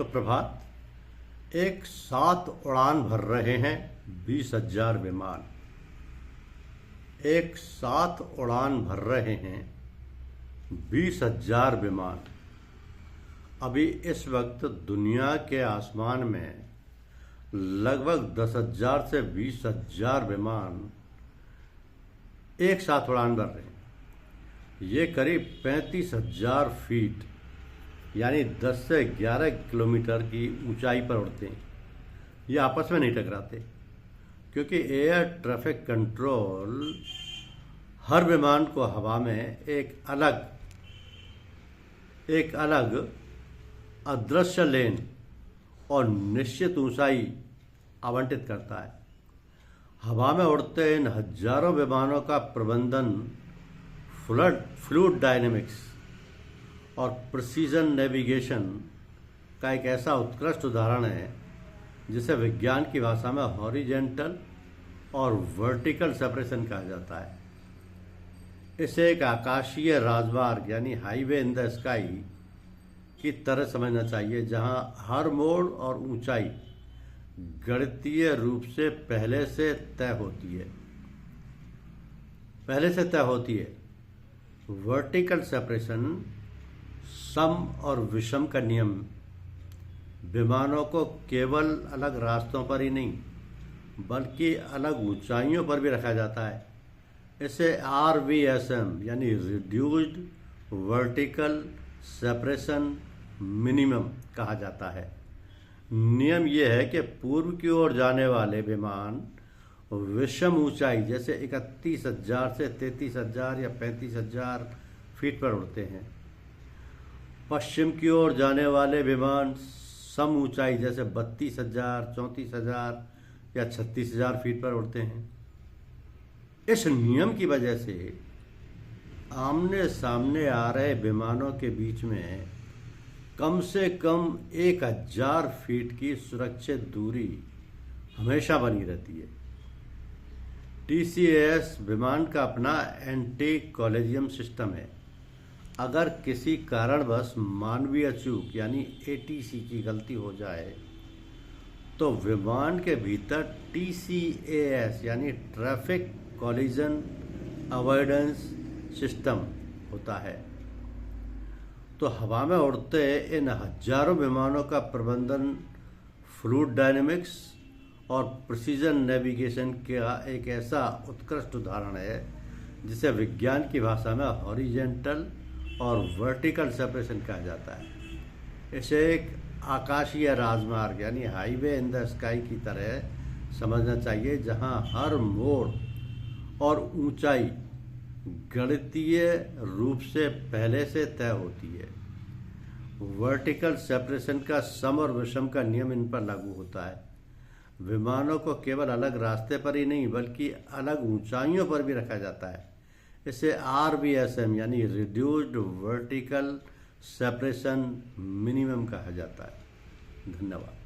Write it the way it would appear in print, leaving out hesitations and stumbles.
सुप्रभात। एक साथ उड़ान भर रहे हैं 20,000 विमान। एक साथ उड़ान भर रहे हैं 20,000 विमान। अभी इस वक्त दुनिया के आसमान में लगभग 10,000 से 20,000 विमान एक साथ उड़ान भर रहे हैं। ये करीब 35,000 फीट यानी 10 से 11 किलोमीटर की ऊंचाई पर उड़ते हैं। ये आपस में नहीं टकराते क्योंकि एयर ट्रैफिक कंट्रोल हर विमान को हवा में एक अलग अदृश्य लेन और निश्चित ऊंचाई आवंटित करता है। हवा में उड़ते इन हजारों विमानों का प्रबंधन फ्लूइड डायनेमिक्स और प्रिसीजन नेविगेशन का एक ऐसा उत्कृष्ट उदाहरण है जिसे विज्ञान की भाषा में हॉरिजेंटल और वर्टिकल सेपरेशन कहा जाता है। इसे एक आकाशीय राजमार्ग यानी हाईवे इन द स्काई की तरह समझना चाहिए, जहां हर मोड़ और ऊंचाई गणितीय रूप से पहले से तय होती है। वर्टिकल सेपरेशन, सम और विषम का नियम विमानों को केवल अलग रास्तों पर ही नहीं बल्कि अलग ऊंचाइयों पर भी रखा जाता है। इसे RVSM यानी रिड्यूस्ड वर्टिकल सेपरेशन मिनिमम कहा जाता है। नियम यह है कि पूर्व की ओर जाने वाले विमान विषम ऊंचाई जैसे 31,000 से 33,000 या 35,000 फीट पर उड़ते हैं। पश्चिम की ओर जाने वाले विमान सम ऊंचाई जैसे 32,000, 34,000 या 36,000 फीट पर उड़ते हैं। इस नियम की वजह से आमने सामने आ रहे विमानों के बीच में कम से कम 1,000 फीट की सुरक्षित दूरी हमेशा बनी रहती है। TCAS विमान का अपना एंटी कॉलिजन सिस्टम है। अगर किसी कारणवश मानवीय चूक यानी ATC की गलती हो जाए तो विमान के भीतर TCAS यानी ट्रैफिक कॉलिजन अवॉइडेंस सिस्टम होता है। तो हवा में उड़ते इन हजारों विमानों का प्रबंधन फ्लूइड डायनेमिक्स और प्रिसीजन नेविगेशन का एक ऐसा उत्कृष्ट उदाहरण है जिसे विज्ञान की भाषा में हॉरिजेंटल और वर्टिकल सेपरेशन कहा जाता है। इसे एक आकाशीय राजमार्ग यानी हाईवे इन द स्काई की तरह समझना चाहिए, जहां हर मोड़ और ऊंचाई गणितीय रूप से पहले से तय होती है। वर्टिकल सेपरेशन का सम और विषम का नियम इन पर लागू होता है। विमानों को केवल अलग रास्ते पर ही नहीं बल्कि अलग ऊंचाइयों पर भी रखा जाता है। इसे RVSM यानी रिड्यूस्ड वर्टिकल सेपरेशन मिनिमम कहा जाता है। धन्यवाद।